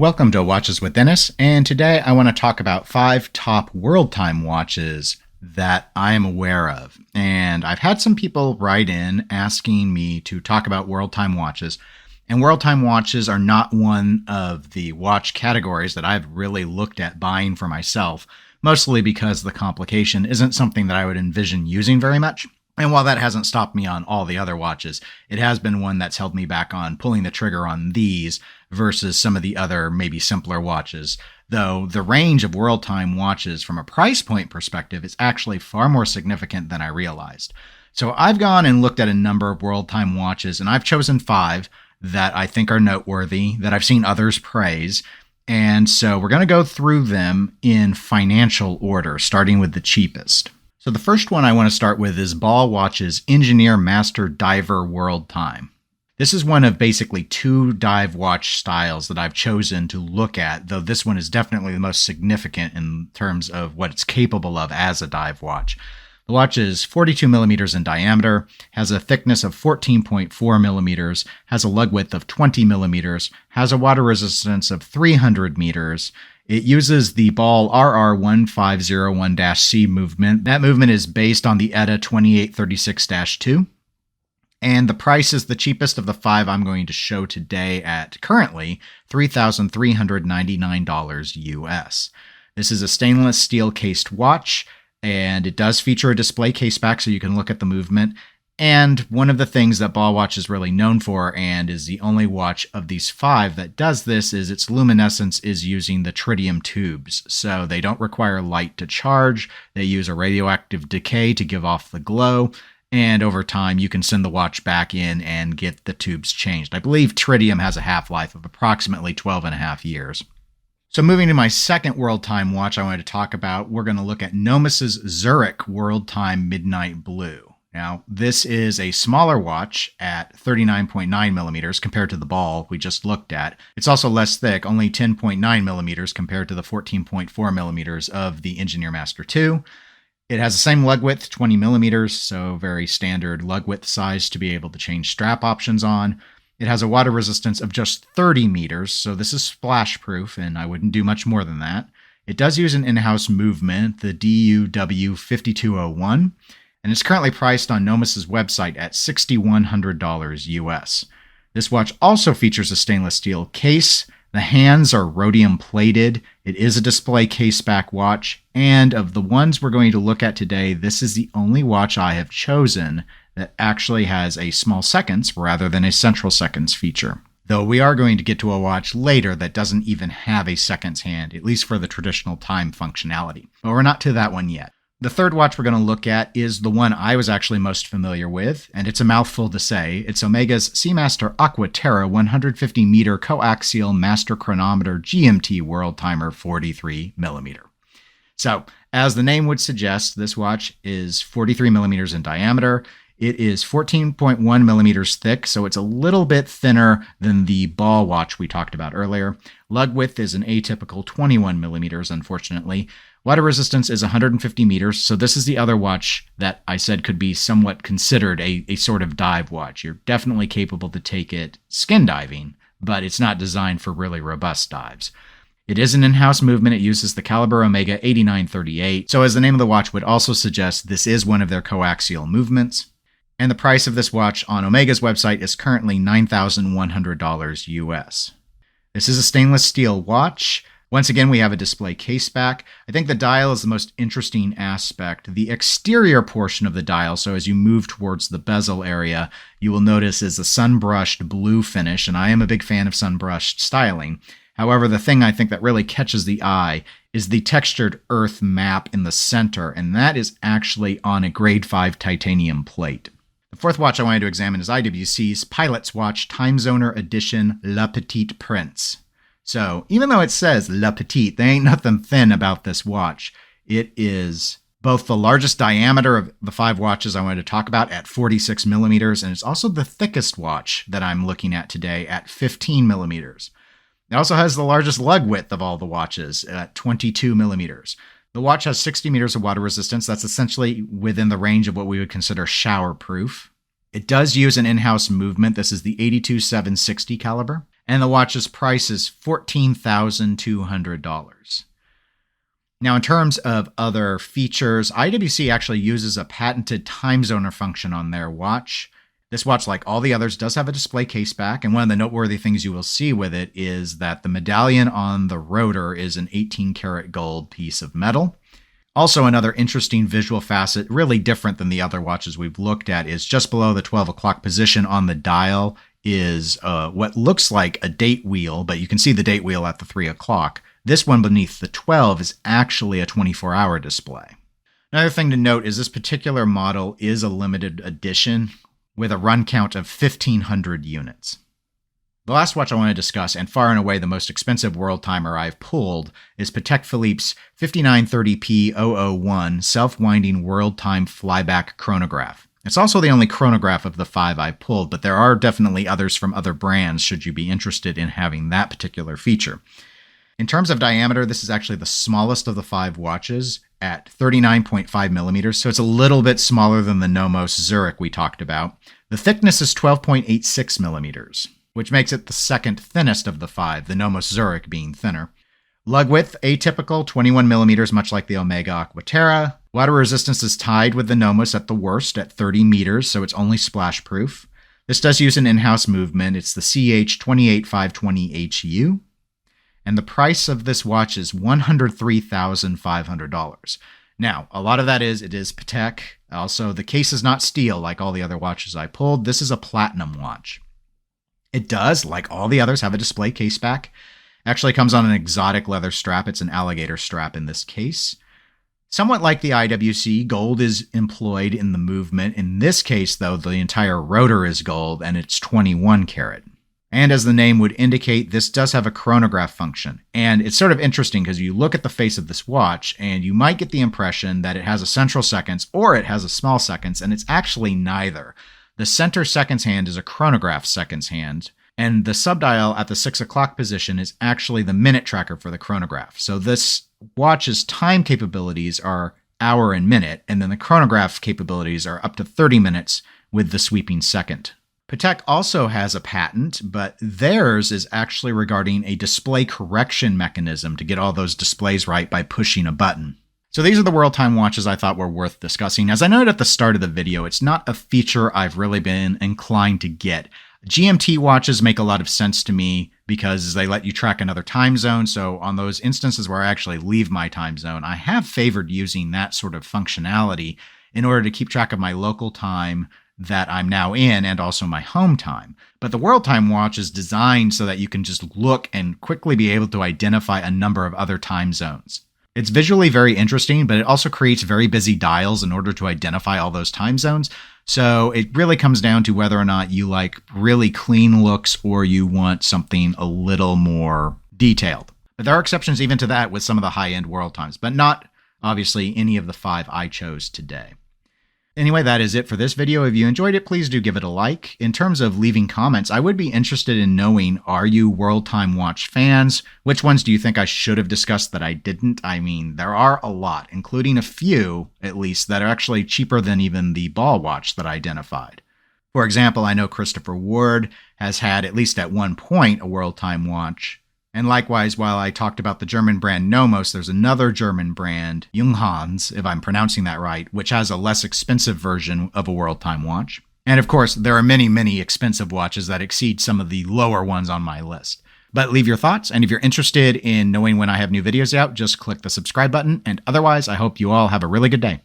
Welcome to Watches with Dennis, and today I want to talk about 5 top world time watches that I am aware of. And I've had some people write in asking me to talk about world time watches, and world time watches are not one of the watch categories that I've really looked at buying for myself, mostly because the complication isn't something that I would envision using very much. And while that hasn't stopped me on all the other watches, it has been one that's held me back on pulling the trigger on these versus some of the other maybe simpler watches. Though the range of world time watches from a price point perspective is actually far more significant than I realized. So I've gone and looked at a number of world time watches, and I've chosen 5 that I think are noteworthy, that I've seen others praise. And so we're going to go through them in financial order, starting with the cheapest. So the first one I want to start with is Ball Watch's Engineer Master Diver World Time. This is one of basically 2 dive watch styles that I've chosen to look at, though this one is definitely the most significant in terms of what it's capable of as a dive watch. The watch is 42 millimeters in diameter, has a thickness of 14.4 millimeters, has a lug width of 20 millimeters, has a water resistance of 300 meters. It uses the Ball RR1501-C movement. That movement is based on the ETA 2836-2. And the price is the cheapest of the 5 I'm going to show today at currently $3,399 US. This is a stainless steel cased watch, and it does feature a display case back so you can look at the movement. And one of the things that Ball Watch is really known for, and is the only watch of these 5 that does this, is its luminescence is using the tritium tubes. So they don't require light to charge. They use a radioactive decay to give off the glow. And over time, you can send the watch back in and get the tubes changed. I believe tritium has a half-life of approximately 12.5 years. So moving to my second world time watch I wanted to talk about, we're going to look at Gnomus's Zurich World Time Midnight Blue. Now, this is a smaller watch at 39.9 millimeters compared to the Ball we just looked at. It's also less thick, only 10.9 millimeters compared to the 14.4 millimeters of the Engineer Master 2. It has the same lug width, 20 millimeters, so very standard lug width size to be able to change strap options on. It has a water resistance of just 30 meters, so this is splash proof, and I wouldn't do much more than that. It does use an in-house movement, the DUW5201, and it's currently priced on Gnomus's website at $6,100 US. This watch also features a stainless steel case. The hands are rhodium plated. It is a display case back watch, and of the ones we're going to look at today, this is the only watch I have chosen that actually has a small seconds rather than a central seconds feature. Though we are going to get to a watch later that doesn't even have a seconds hand, at least for the traditional time functionality. But we're not to that one yet. The third watch we're going to look at is the one I was actually most familiar with, and it's a mouthful to say. It's Omega's Seamaster Aqua Terra 150-meter coaxial master chronometer GMT world timer 43 millimeter. So, as the name would suggest, this watch is 43 millimeters in diameter. It is 14.1 millimeters thick, so it's a little bit thinner than the Ball watch we talked about earlier. Lug width is an atypical 21 millimeters, unfortunately. Water resistance is 150 meters, so this is the other watch that I said could be somewhat considered a sort of dive watch. You're definitely capable to take it skin diving, but it's not designed for really robust dives. It is an in-house movement. It uses the caliber Omega 8938, so as the name of the watch would also suggest, this is one of their coaxial movements. And the price of this watch on Omega's website is currently $9,100 US. This is a stainless steel watch. Once again, we have a display case back. I think the dial is the most interesting aspect. The exterior portion of the dial, so as you move towards the bezel area, you will notice is a sun-brushed blue finish, and I am a big fan of sun-brushed styling. However, the thing I think that really catches the eye is the textured earth map in the center, and that is actually on a grade 5 titanium plate. The fourth watch I wanted to examine is IWC's Pilot's Watch Time Zoner Edition La Petite Prince. So, even though it says La Petite, there ain't nothing thin about this watch. It is both the largest diameter of the 5 watches I wanted to talk about at 46 millimeters, and it's also the thickest watch that I'm looking at today at 15 millimeters. It also has the largest lug width of all the watches at 22 millimeters. The watch has 60 meters of water resistance. That's essentially within the range of what we would consider shower proof. It does use an in-house movement. This is the 82760 caliber. and the watch's price is $14,200. Now, in terms of other features, IWC actually uses a patented time zoner function on their watch. This watch, like all the others, does have a display case back, and one of the noteworthy things you will see with it is that the medallion on the rotor is an 18-karat gold piece of metal. Also, another interesting visual facet, really different than the other watches we've looked at, is just below the 12 o'clock position on the dial is what looks like a date wheel, but you can see the date wheel at the 3 o'clock. This one beneath the 12 is actually a 24-hour display. Another thing to note is this particular model is a limited edition with a run count of 1,500 units. The last watch I want to discuss, and far and away the most expensive world timer I've pulled, is Patek Philippe's 5930P001 self-winding world time flyback chronograph. It's also the only chronograph of the 5 I've pulled, but there are definitely others from other brands should you be interested in having that particular feature. In terms of diameter, this is actually the smallest of the 5 watches at 39.5 millimeters, so it's a little bit smaller than the Gnomus Zurich we talked about. The thickness is 12.86 millimeters, which makes it the second thinnest of the 5, the Gnomus Zurich being thinner. Lug width, atypical, 21 millimeters, much like the Omega Aqua Terra. Water resistance is tied with the Gnomus at the worst at 30 meters, so it's only splash proof. This does use an in-house movement. It's the CH28520HU. And the price of this watch is $103,500. Now, a lot of that is, it is Patek. Also, the case is not steel like all the other watches I pulled. This is a platinum watch. It does, like all the others, have a display case back. Actually comes on an exotic leather strap. It's an alligator strap in this case. Somewhat like the IWC, gold is employed in the movement. In this case, though, the entire rotor is gold, and it's 21 karat. And as the name would indicate, this does have a chronograph function. And it's sort of interesting because you look at the face of this watch and you might get the impression that it has a central seconds or it has a small seconds, and it's actually neither. The center seconds hand is a chronograph seconds hand, and the subdial at the 6 o'clock position is actually the minute tracker for the chronograph. So this watch's time capabilities are hour and minute, and then the chronograph capabilities are up to 30 minutes with the sweeping second. Patek also has a patent, but theirs is actually regarding a display correction mechanism to get all those displays right by pushing a button. So these are the world time watches I thought were worth discussing. As I noted at the start of the video, it's not a feature I've really been inclined to get. GMT watches make a lot of sense to me because they let you track another time zone. So on those instances where I actually leave my time zone, I have favored using that sort of functionality in order to keep track of my local time that I'm now in and also my home time. But the world time watch is designed so that you can just look and quickly be able to identify a number of other time zones. It's visually very interesting, but it also creates very busy dials in order to identify all those time zones. So it really comes down to whether or not you like really clean looks or you want something a little more detailed. But there are exceptions even to that with some of the high-end world times, but not obviously any of the 5 I chose today. Anyway, that is it for this video. If you enjoyed it, please do give it a like. In terms of leaving comments, I would be interested in knowing, are you World Time Watch fans? Which ones do you think I should have discussed that I didn't? I mean, there are a lot, including a few, at least, that are actually cheaper than even the ball watch that I identified. For example, I know Christopher Ward has had, at least at one point, a World Time Watch. And likewise, while I talked about the German brand Gnomus, there's another German brand, Junghans, if I'm pronouncing that right, which has a less expensive version of a world time watch. And of course, there are many, many expensive watches that exceed some of the lower ones on my list. But leave your thoughts, and if you're interested in knowing when I have new videos out, just click the subscribe button. And otherwise, I hope you all have a really good day.